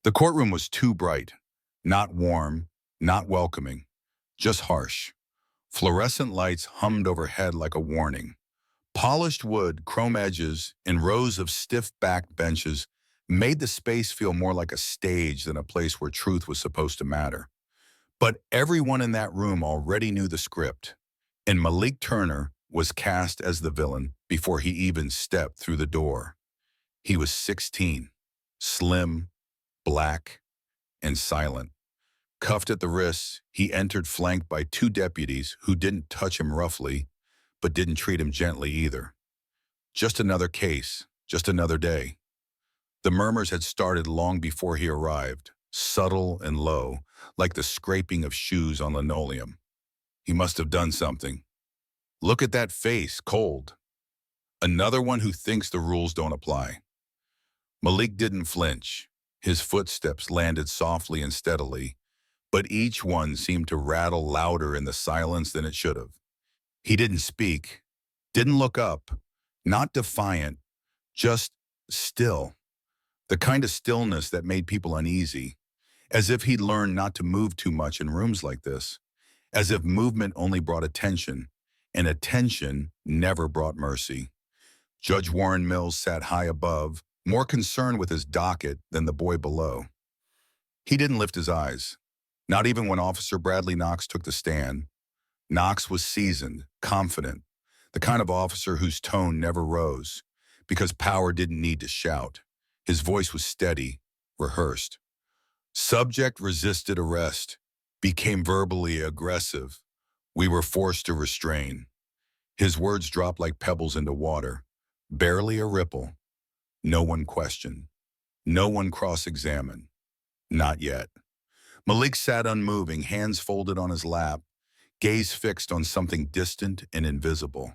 The courtroom was too bright, not warm, not welcoming, just harsh. Fluorescent lights hummed overhead like a warning. Polished wood, chrome edges, and rows of stiff-backed benches made the space feel more like a stage than a place where truth was supposed to matter. But everyone in that room already knew the script, and Malik Turner was cast as the villain before he even stepped through the door. He was 16, slim, black, and silent. Cuffed at the wrists, he entered flanked by two deputies who didn't touch him roughly, but didn't treat him gently either. Just another case, just another day. The murmurs had started long before he arrived, subtle and low, like the scraping of shoes on linoleum. He must have done something. Look at that face, cold. Another one who thinks the rules don't apply. Malik didn't flinch. His footsteps landed softly and steadily, but each one seemed to rattle louder in the silence than it should have. He didn't speak, didn't look up, not defiant, just still. The kind of stillness that made people uneasy, as if he'd learned not to move too much in rooms like this, as if movement only brought attention, and attention never brought mercy. Judge Warren Mills sat high above, more concerned with his docket than the boy below. He didn't lift his eyes, not even when Officer Bradley Knox took the stand. Knox was seasoned, confident, the kind of officer whose tone never rose, because power didn't need to shout. His voice was steady, rehearsed. Subject resisted arrest, became verbally aggressive. We were forced to restrain. His words dropped like pebbles into water, barely a ripple. No one questioned. No one cross-examined. Not yet. Malik sat unmoving, hands folded on his lap, gaze fixed on something distant and invisible.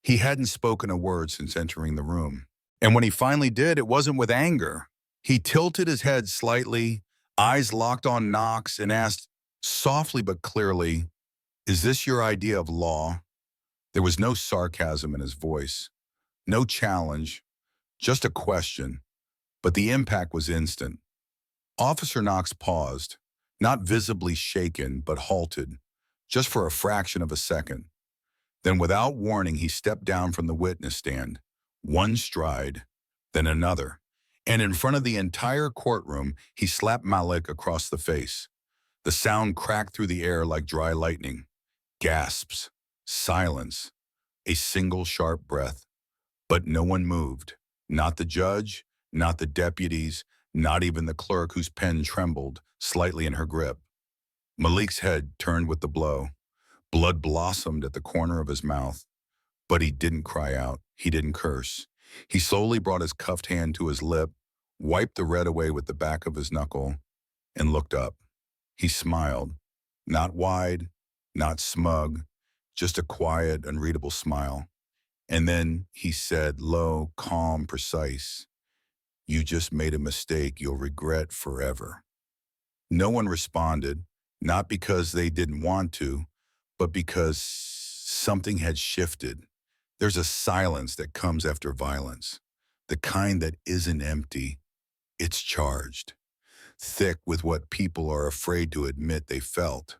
He hadn't spoken a word since entering the room. And when he finally did, it wasn't with anger. He tilted his head slightly, eyes locked on Knox, and asked, softly but clearly, "Is this your idea of law?" There was no sarcasm in his voice, no challenge, just a question, but the impact was instant. Officer Knox paused, not visibly shaken, but halted, just for a fraction of a second. Then without warning, he stepped down from the witness stand, one stride, then another, and in front of the entire courtroom, he slapped Malik across the face. The sound cracked through the air like dry lightning. Gasps, silence, a single sharp breath. But no one moved. Not the judge, not the deputies, not even the clerk whose pen trembled slightly in her grip. Malik's head turned with the blow. Blood blossomed at the corner of his mouth. But he didn't cry out. He didn't curse. He slowly brought his cuffed hand to his lip, wiped the red away with the back of his knuckle, and looked up. He smiled. Not wide, not smug, just a quiet, unreadable smile. And then he said, low, calm, precise, "You just made a mistake you'll regret forever." No one responded, not because they didn't want to, but because something had shifted. There's a silence that comes after violence, the kind that isn't empty, it's charged, thick with what people are afraid to admit they felt.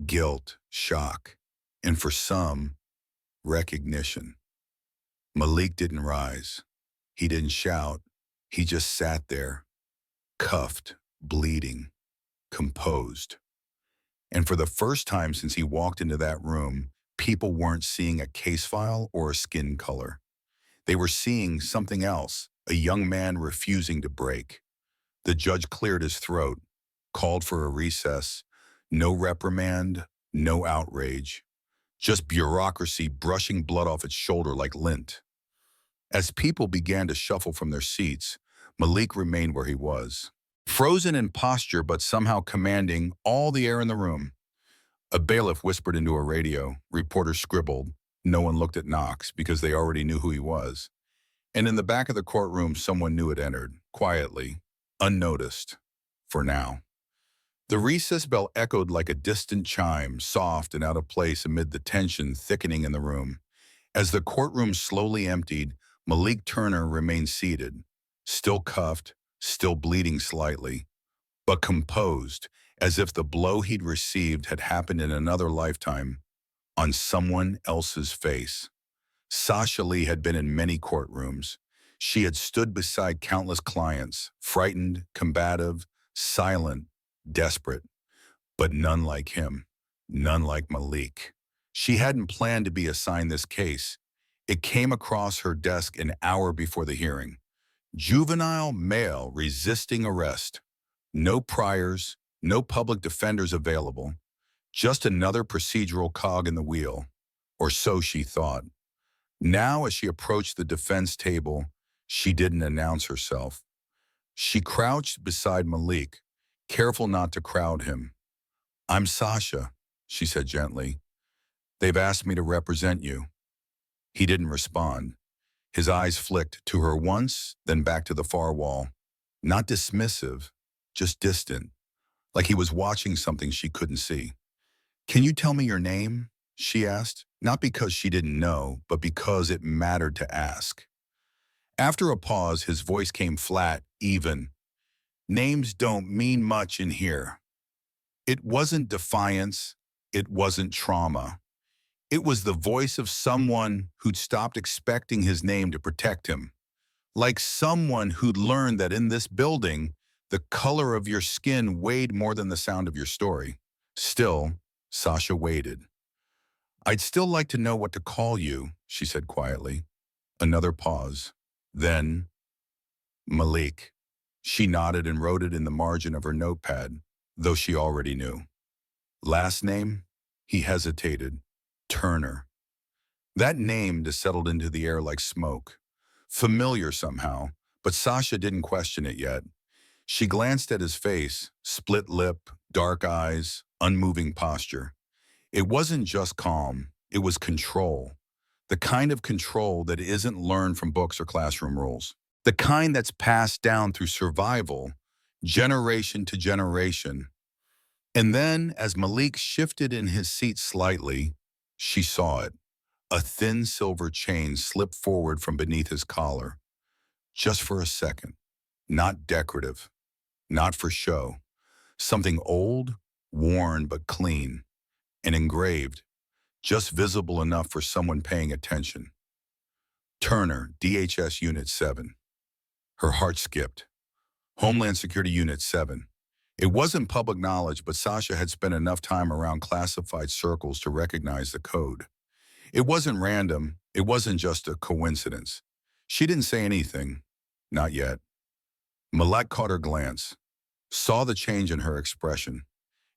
Guilt, shock, and for some, recognition. Malik didn't rise. He didn't shout. He just sat there, cuffed, bleeding, composed. And for the first time since he walked into that room, people weren't seeing a case file or a skin color. They were seeing something else, a young man refusing to break. The judge cleared his throat, called for a recess. No reprimand, no outrage. Just bureaucracy brushing blood off its shoulder like lint. As people began to shuffle from their seats, Malik remained where he was, frozen in posture but somehow commanding all the air in the room. A bailiff whispered into a radio, reporters scribbled. No one looked at Knox because they already knew who he was. And in the back of the courtroom, someone new had entered, quietly, unnoticed, for now. The recess bell echoed like a distant chime, soft and out of place amid the tension thickening in the room. As the courtroom slowly emptied, Malik Turner remained seated, still cuffed, still bleeding slightly, but composed, as if the blow he'd received had happened in another lifetime on someone else's face. Sasha Lee had been in many courtrooms. She had stood beside countless clients, frightened, combative, silent, desperate, but none like him, none like Malik. She hadn't planned to be assigned this case. It came across her desk an hour before the hearing. Juvenile male resisting arrest. No priors, no public defenders available. Just another procedural cog in the wheel. Or so she thought. Now, as she approached the defense table, she didn't announce herself. She crouched beside Malik, careful not to crowd him. "I'm Sasha," she said gently. "They've asked me to represent you." He didn't respond. His eyes flicked to her once, then back to the far wall. Not dismissive, just distant, like he was watching something she couldn't see. "Can you tell me your name?" she asked, not because she didn't know, but because it mattered to ask. After a pause, his voice came flat, even. "Names don't mean much in here." It wasn't defiance. It wasn't trauma. It was the voice of someone who'd stopped expecting his name to protect him. Like someone who'd learned that in this building, the color of your skin weighed more than the sound of your story. Still, Sasha waited. "I'd still like to know what to call you," she said quietly. Another pause. Then, "Malik." She nodded and wrote it in the margin of her notepad, though she already knew. "Last name?" He hesitated. "Turner." That name just settled into the air like smoke. Familiar somehow, but Sasha didn't question it yet. She glanced at his face, split lip, dark eyes, unmoving posture. It wasn't just calm, it was control. The kind of control that isn't learned from books or classroom rules. The kind that's passed down through survival, generation to generation. And then, as Malik shifted in his seat slightly, she saw it. A thin silver chain slipped forward from beneath his collar. Just for a second. Not decorative. Not for show. Something old, worn but clean, and engraved. Just visible enough for someone paying attention. Turner, DHS Unit 7. Her heart skipped. Homeland Security Unit 7. It wasn't public knowledge, but Sasha had spent enough time around classified circles to recognize the code. It wasn't random. It wasn't just a coincidence. She didn't say anything. Not yet. Malak caught her glance, saw the change in her expression,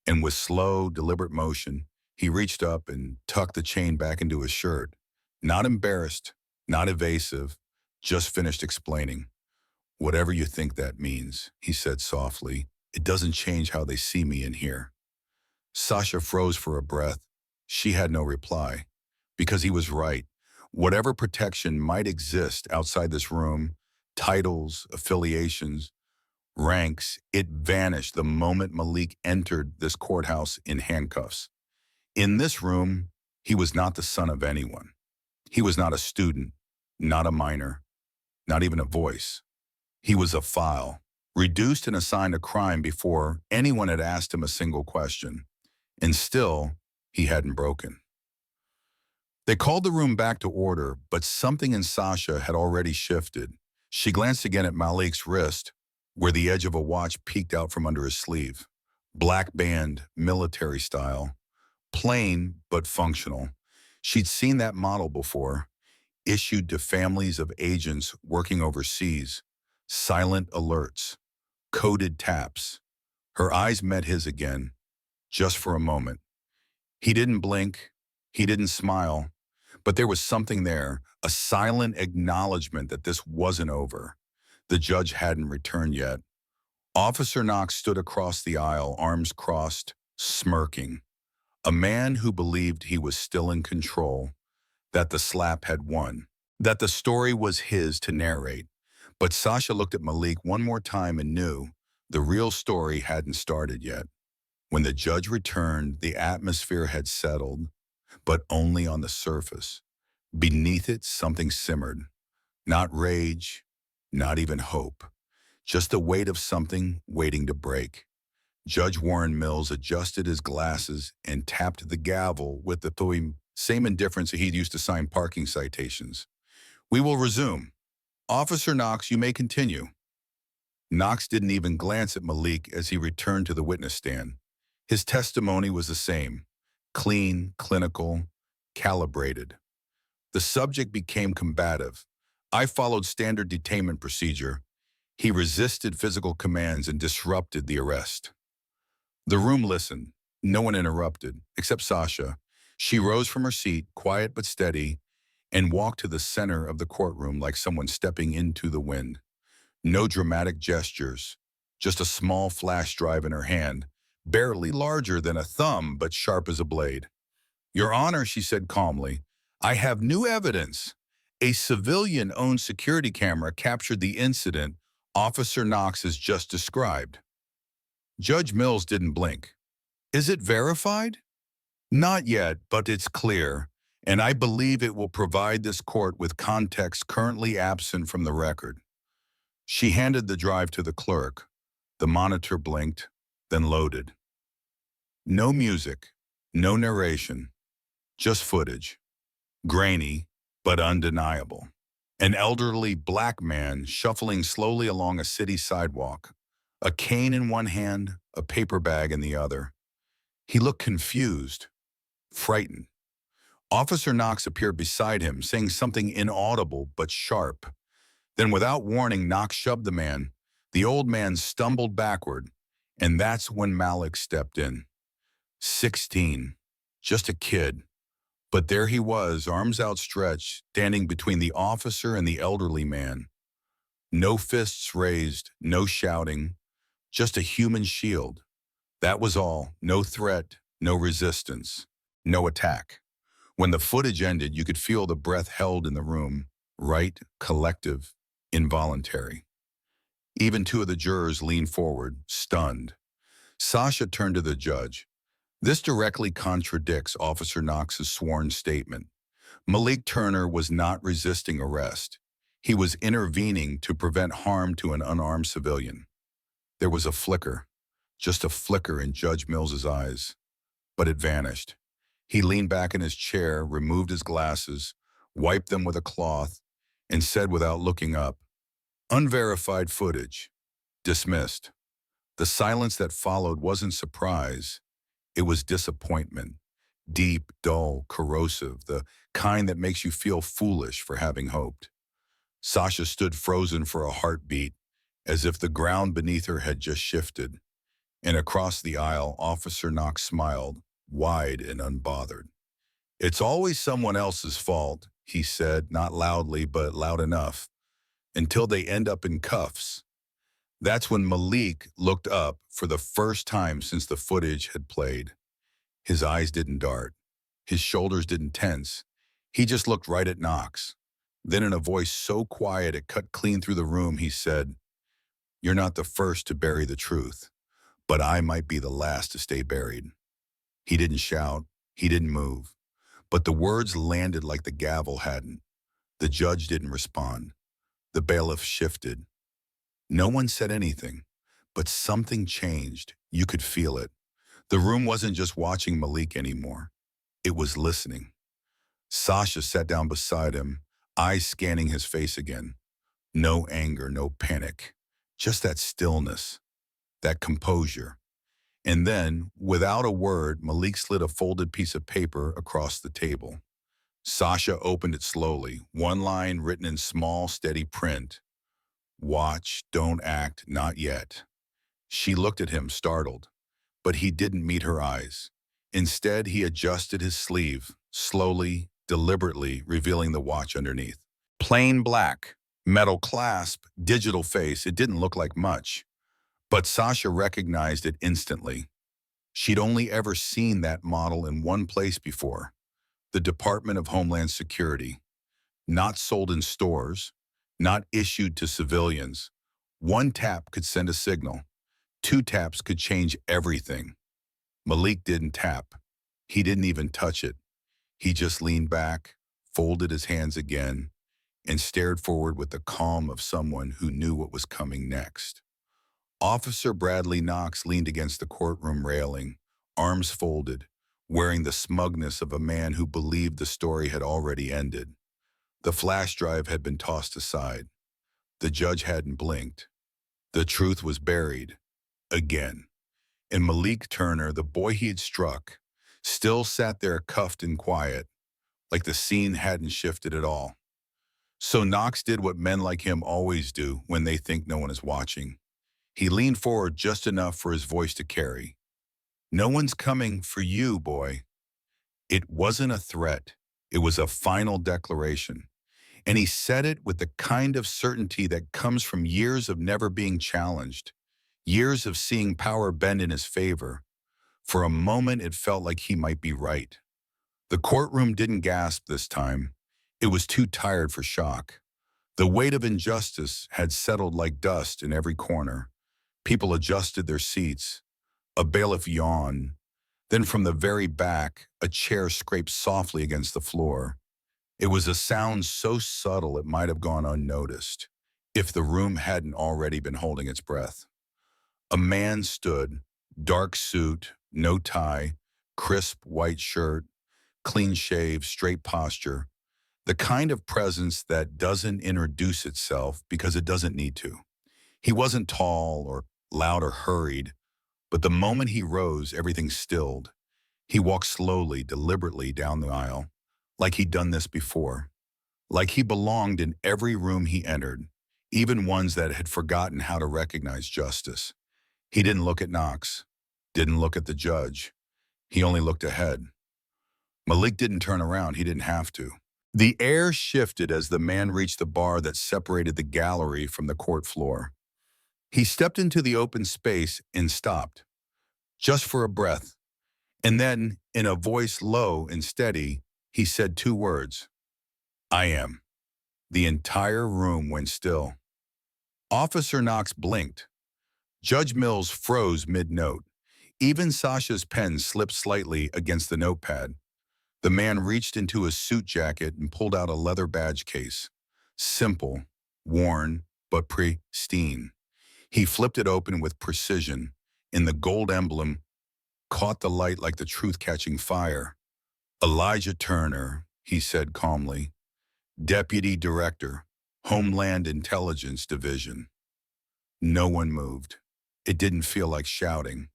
and with slow, deliberate motion, he reached up and tucked the chain back into his shirt. Not embarrassed, not evasive, just finished explaining. "Whatever you think that means," he said softly, "it doesn't change how they see me in here." Sasha froze for a breath. She had no reply. Because he was right. Whatever protection might exist outside this room, titles, affiliations, ranks, it vanished the moment Malik entered this courthouse in handcuffs. In this room, he was not the son of anyone. He was not a student, not a minor, not even a voice. He was a file, reduced and assigned a crime before anyone had asked him a single question. And still, he hadn't broken. They called the room back to order, but something in Sasha had already shifted. She glanced again at Malik's wrist, where the edge of a watch peeked out from under his sleeve. Black band, military style. Plain, but functional. She'd seen that model before, issued to families of agents working overseas. Silent alerts. Coded taps. Her eyes met his again, just for a moment. He didn't blink. He didn't smile. But there was something there, a silent acknowledgement that this wasn't over. The judge hadn't returned yet. Officer Knox stood across the aisle, arms crossed, smirking. A man who believed he was still in control, that the slap had won, that the story was his to narrate. But Sasha looked at Malik one more time and knew the real story hadn't started yet. When the judge returned, the atmosphere had settled, but only on the surface. Beneath it, something simmered. Not rage, not even hope. just the weight of something waiting to break. Judge Warren Mills adjusted his glasses and tapped the gavel with the same indifference he'd used to sign parking citations. "We will resume. Officer Knox, you may continue." Knox didn't even glance at Malik as he returned to the witness stand. His testimony was the same: clean, clinical, calibrated. The subject became combative. "I followed standard detainment procedure." He resisted physical commands and disrupted the arrest. The room listened. No one interrupted, except Sasha. She rose from her seat, quiet but steady, and walked to the center of the courtroom like someone stepping into the wind. No dramatic gestures, just a small flash drive in her hand, barely larger than a thumb but sharp as a blade. "Your Honor," she said calmly, "I have new evidence. A civilian-owned security camera captured the incident Officer Knox has just described." Judge Mills didn't blink. "Is it verified?" "Not yet, but it's clear, and I believe it will provide this court with context currently absent from the record." She handed the drive to the clerk. The monitor blinked, then loaded. No music, no narration, just footage. Grainy, but undeniable. An elderly black man shuffling slowly along a city sidewalk, a cane in one hand, a paper bag in the other. He looked confused, frightened. Officer Knox appeared beside him, saying something inaudible but sharp. Then, without warning, Knox shoved the man. The old man stumbled backward, and that's when Malik stepped in. 16, just a kid. But there he was, arms outstretched, standing between the officer and the elderly man. No fists raised, no shouting, just a human shield. That was all. No threat, no resistance, no attack. When the footage ended, you could feel the breath held in the room, right, collective, involuntary. Even two of the jurors leaned forward, stunned. Sasha turned to the judge. "This directly contradicts Officer Knox's sworn statement. Malik Turner was not resisting arrest. He was intervening to prevent harm to an unarmed civilian." There was a flicker, just a flicker in Judge Mills's eyes, but it vanished. He leaned back in his chair, removed his glasses, wiped them with a cloth, and said without looking up, "Unverified footage. Dismissed." The silence that followed wasn't surprise. It was disappointment. Deep, dull, corrosive, the kind that makes you feel foolish for having hoped. Sasha stood frozen for a heartbeat, as if the ground beneath her had just shifted. And across the aisle, Officer Knox smiled, wide and unbothered. "It's always someone else's fault," he said, not loudly but loud enough, "until they end up in cuffs." That's when Malik looked up for the first time since the footage had played. His eyes didn't dart. His shoulders didn't tense. He just looked right at Knox. Then in a voice so quiet it cut clean through the room, he said, "You're not the first to bury the truth, but I might be the last to stay buried." He didn't shout. He didn't move. But the words landed like the gavel hadn't. The judge didn't respond. The bailiff shifted. No one said anything, but something changed. You could feel it. The room wasn't just watching Malik anymore. It was listening. Sasha sat down beside him, eyes scanning his face again. No anger, no panic, just that stillness, that composure. And then, without a word, Malik slid a folded piece of paper across the table. Sasha opened it slowly, one line written in small, steady print. "Watch, don't act, not yet." She looked at him, startled, but he didn't meet her eyes. Instead, he adjusted his sleeve, slowly, deliberately, revealing the watch underneath. Plain black, metal clasp, digital face. It didn't look like much, but Sasha recognized it instantly. She'd only ever seen that model in one place before, the Department of Homeland Security. Not sold in stores, not issued to civilians. One tap could send a signal. Two taps could change everything. Malik didn't tap. He didn't even touch it. He just leaned back, folded his hands again, and stared forward with the calm of someone who knew what was coming next. Officer Bradley Knox leaned against the courtroom railing, arms folded, wearing the smugness of a man who believed the story had already ended. The flash drive had been tossed aside. The judge hadn't blinked. The truth was buried. Again. And Malik Turner, the boy he had struck, still sat there cuffed and quiet, like the scene hadn't shifted at all. So Knox did what men like him always do when they think no one is watching. He leaned forward just enough for his voice to carry. "No one's coming for you, boy." It wasn't a threat. It was a final declaration. And he said it with the kind of certainty that comes from years of never being challenged, years of seeing power bend in his favor. For a moment, it felt like he might be right. The courtroom didn't gasp this time. It was too tired for shock. The weight of injustice had settled like dust in every corner. People adjusted their seats. A bailiff yawned. Then from the very back, a chair scraped softly against the floor. It was a sound so subtle it might have gone unnoticed, if the room hadn't already been holding its breath. A man stood, dark suit, no tie, crisp white shirt, clean shave, straight posture, the kind of presence that doesn't introduce itself because it doesn't need to. He wasn't tall or loud or hurried, but the moment he rose, everything stilled. He walked slowly, deliberately down the aisle, like he'd done this before, like he belonged in every room he entered, even ones that had forgotten how to recognize justice. He didn't look at Knox, didn't look at the judge. He only looked ahead. Malik didn't turn around. He didn't have to. The air shifted as the man reached the bar that separated the gallery from the court floor. He stepped into the open space and stopped, just for a breath. And then, in a voice low and steady, he said two words, "I am." The entire room went still. Officer Knox blinked. Judge Mills froze mid-note. Even Sasha's pen slipped slightly against the notepad. The man reached into his suit jacket and pulled out a leather badge case. Simple, worn, but pristine. He flipped it open with precision, and the gold emblem caught the light like the truth catching fire. "Elijah Turner," he said calmly, "Deputy Director, Homeland Intelligence Division." No one moved. It didn't feel like shouting.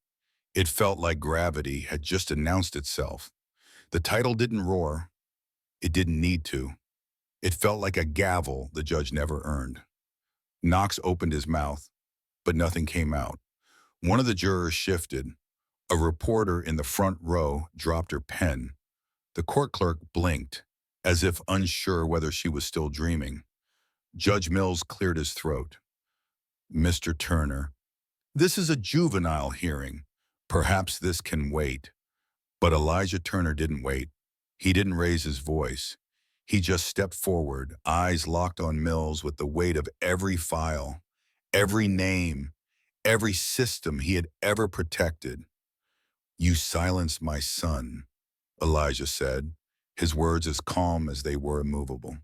It felt like gravity had just announced itself. The title didn't roar. It didn't need to. It felt like a gavel the judge never earned. Knox opened his mouth, but nothing came out. One of the jurors shifted. A reporter in the front row dropped her pen. The court clerk blinked, as if unsure whether she was still dreaming. Judge Mills cleared his throat. "Mr. Turner, this is a juvenile hearing. Perhaps this can wait." But Elijah Turner didn't wait. He didn't raise his voice. He just stepped forward, eyes locked on Mills with the weight of every file, every name, every system he had ever protected. "You silenced my son," Elijah said, his words as calm as they were immovable.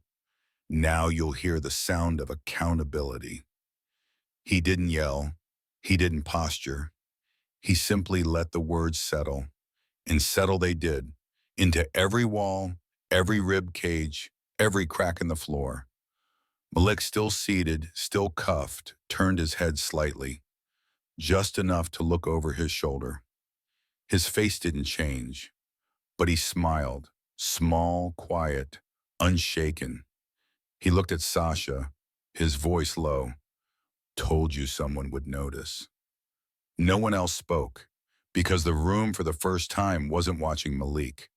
"Now you'll hear the sound of accountability." He didn't yell. He didn't posture. He simply let the words settle. And settle they did, into every wall, every rib cage, every crack in the floor. Malik, still seated, still cuffed, turned his head slightly, just enough to look over his shoulder. His face didn't change, but he smiled, small, quiet, unshaken. He looked at Sasha, his voice low. "Told you someone would notice." No one else spoke, because the room for the first time wasn't watching Malik.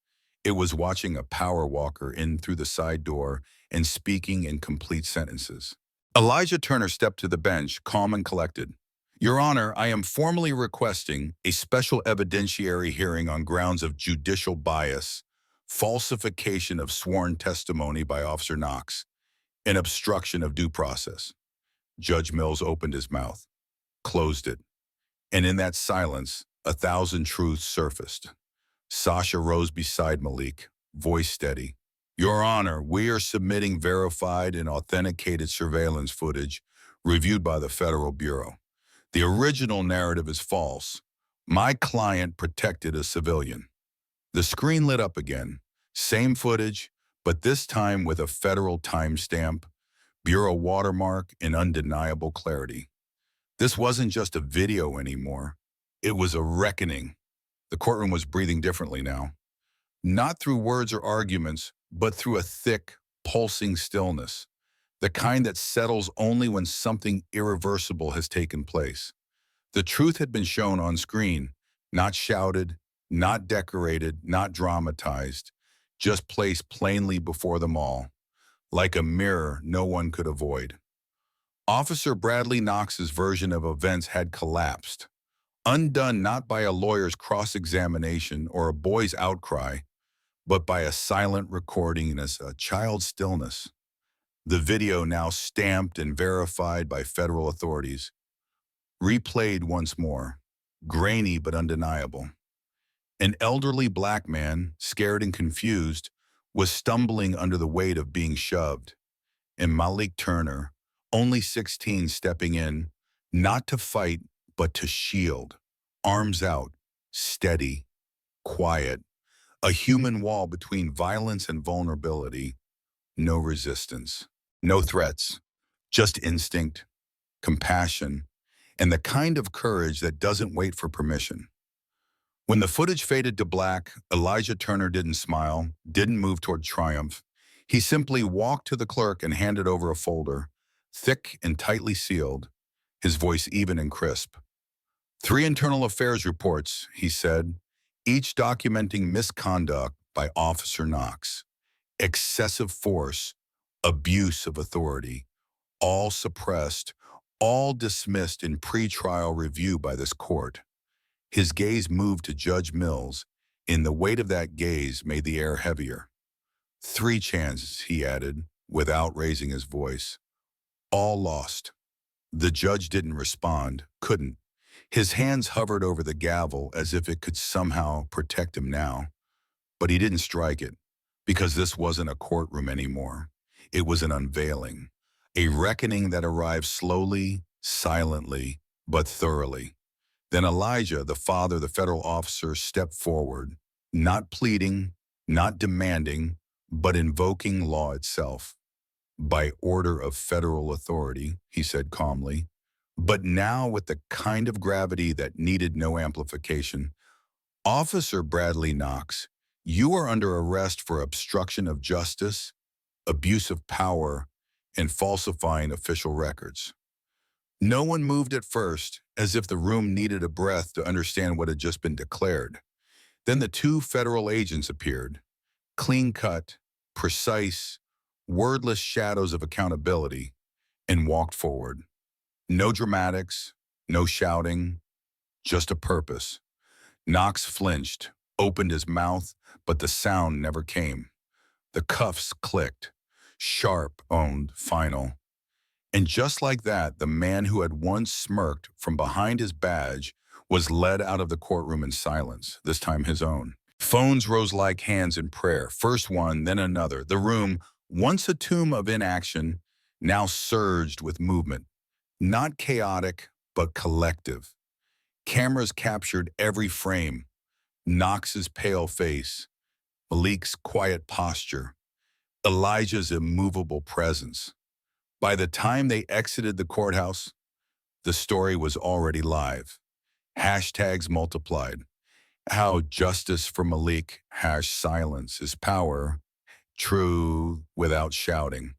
It was watching a power walker in through the side door and speaking in complete sentences. Elijah Turner stepped to the bench, calm and collected. "Your Honor, I am formally requesting a special evidentiary hearing on grounds of judicial bias, falsification of sworn testimony by Officer Knox, and obstruction of due process." Judge Mills opened his mouth, closed it, and in that silence, 1,000 truths surfaced. Sasha rose beside Malik, voice steady. Your Honor, we are submitting verified and authenticated surveillance footage reviewed by the Federal Bureau. The original narrative is false. My client protected a civilian. The screen lit up again. Same footage, but this time with a federal timestamp, Bureau watermark, and undeniable clarity. This wasn't just a video anymore. It was a reckoning. The courtroom was breathing differently now. Not through words or arguments, but through a thick, pulsing stillness. The kind that settles only when something irreversible has taken place. The truth had been shown on screen, not shouted, not decorated, not dramatized, just placed plainly before them all, like a mirror no one could avoid. Officer Bradley Knox's version of events had collapsed, undone not by a lawyer's cross-examination or a boy's outcry, but by a silent recording and a child's stillness. The video, now stamped and verified by federal authorities, replayed once more, grainy but undeniable. An elderly black man, scared and confused, was stumbling under the weight of being shoved, and Malik Turner, only 16, stepping in, not to fight, but to shield, arms out, steady, quiet, a human wall between violence and vulnerability, no resistance, no threats, just instinct, compassion, and the kind of courage that doesn't wait for permission. When the footage faded to black, Elijah Turner didn't smile, didn't move toward triumph. He simply walked to the clerk and handed over a folder, thick and tightly sealed, his voice even and crisp. 3 internal affairs reports, he said, each documenting misconduct by Officer Knox, excessive force, abuse of authority, all suppressed, all dismissed in pretrial review by this court. His gaze moved to Judge Mills, and the weight of that gaze made the air heavier. 3 chances, he added, without raising his voice. All lost. The judge didn't respond, couldn't. His hands hovered over the gavel as if it could somehow protect him now. But he didn't strike it, because this wasn't a courtroom anymore. It was an unveiling, a reckoning that arrived slowly, silently, but thoroughly. Then Elijah, the father, the federal officer, stepped forward, not pleading, not demanding, but invoking law itself. By order of federal authority, he said calmly, but now with the kind of gravity that needed no amplification. Officer Bradley Knox, you are under arrest for obstruction of justice, abuse of power, and falsifying official records. No one moved at first, as if the room needed a breath to understand what had just been declared. Then the 2 federal agents appeared, clean-cut, precise, wordless shadows of accountability, and walked forward. No dramatics, no shouting, just a purpose. Knox flinched, opened his mouth, but the sound never came. The cuffs clicked, sharp, owned, final. And just like that, the man who had once smirked from behind his badge was led out of the courtroom in silence, this time his own. Phones rose like hands in prayer, first one, then another. The room, once a tomb of inaction, now surged with movement. Not chaotic, but collective. Cameras captured every frame. Knox's pale face, Malik's quiet posture, Elijah's immovable presence. By the time they exited the courthouse, the story was already live. Hashtags multiplied. How justice for Malik, #silence is power, true without shouting.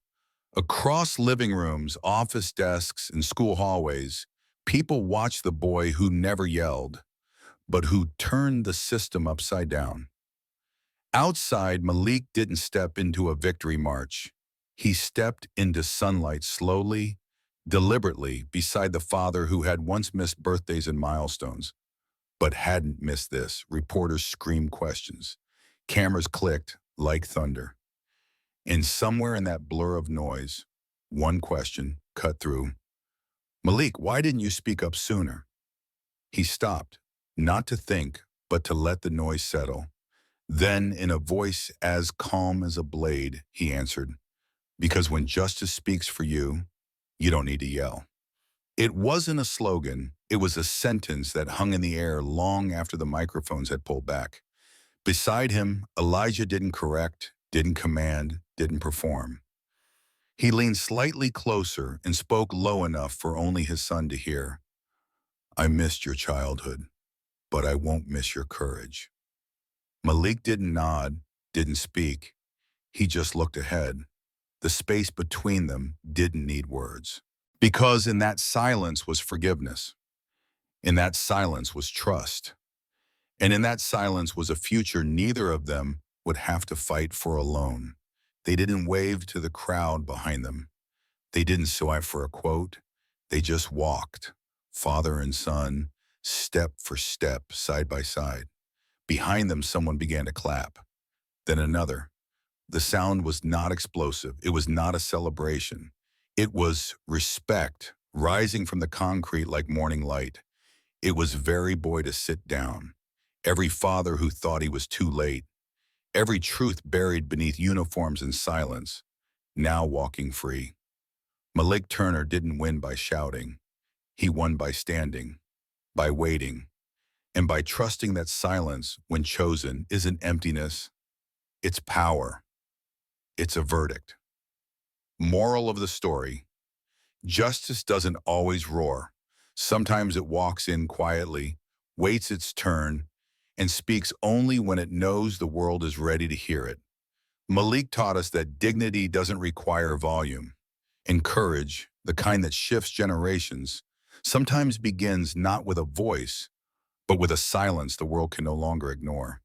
Across living rooms, office desks, and school hallways, people watched the boy who never yelled, but who turned the system upside down. Outside, Malik didn't step into a victory march. He stepped into sunlight slowly, deliberately, beside the father who had once missed birthdays and milestones, but hadn't missed this. Reporters screamed questions. Cameras clicked like thunder. And somewhere in that blur of noise, one question cut through. Malik, why didn't you speak up sooner? He stopped, not to think, but to let the noise settle. Then, in a voice as calm as a blade, he answered, "Because when justice speaks for you, you don't need to yell." It wasn't a slogan, it was a sentence that hung in the air long after the microphones had pulled back. Beside him, Elijah didn't correct, didn't command, didn't perform. He leaned slightly closer and spoke low enough for only his son to hear. "I missed your childhood, but I won't miss your courage." Malik didn't nod, didn't speak. He just looked ahead. The space between them didn't need words. Because in that silence was forgiveness. In that silence was trust. And in that silence was a future neither of them would have to fight for alone. They didn't wave to the crowd behind them. They didn't strive for a quote. They just walked, father and son, step for step, side by side. Behind them, someone began to clap. Then another. The sound was not explosive. It was not a celebration. It was respect, rising from the concrete like morning light. It was very boy to sit down. Every father who thought he was too late. Every truth buried beneath uniforms and silence, now walking free. Malik Turner didn't win by shouting. He won by standing, by waiting, and by trusting that silence, when chosen, isn't emptiness, it's power. It's a verdict. Moral of the story: justice doesn't always roar. Sometimes it walks in quietly, waits its turn, and speaks only when it knows the world is ready to hear it. Malik taught us that dignity doesn't require volume, and courage, the kind that shifts generations, sometimes begins not with a voice, but with a silence the world can no longer ignore.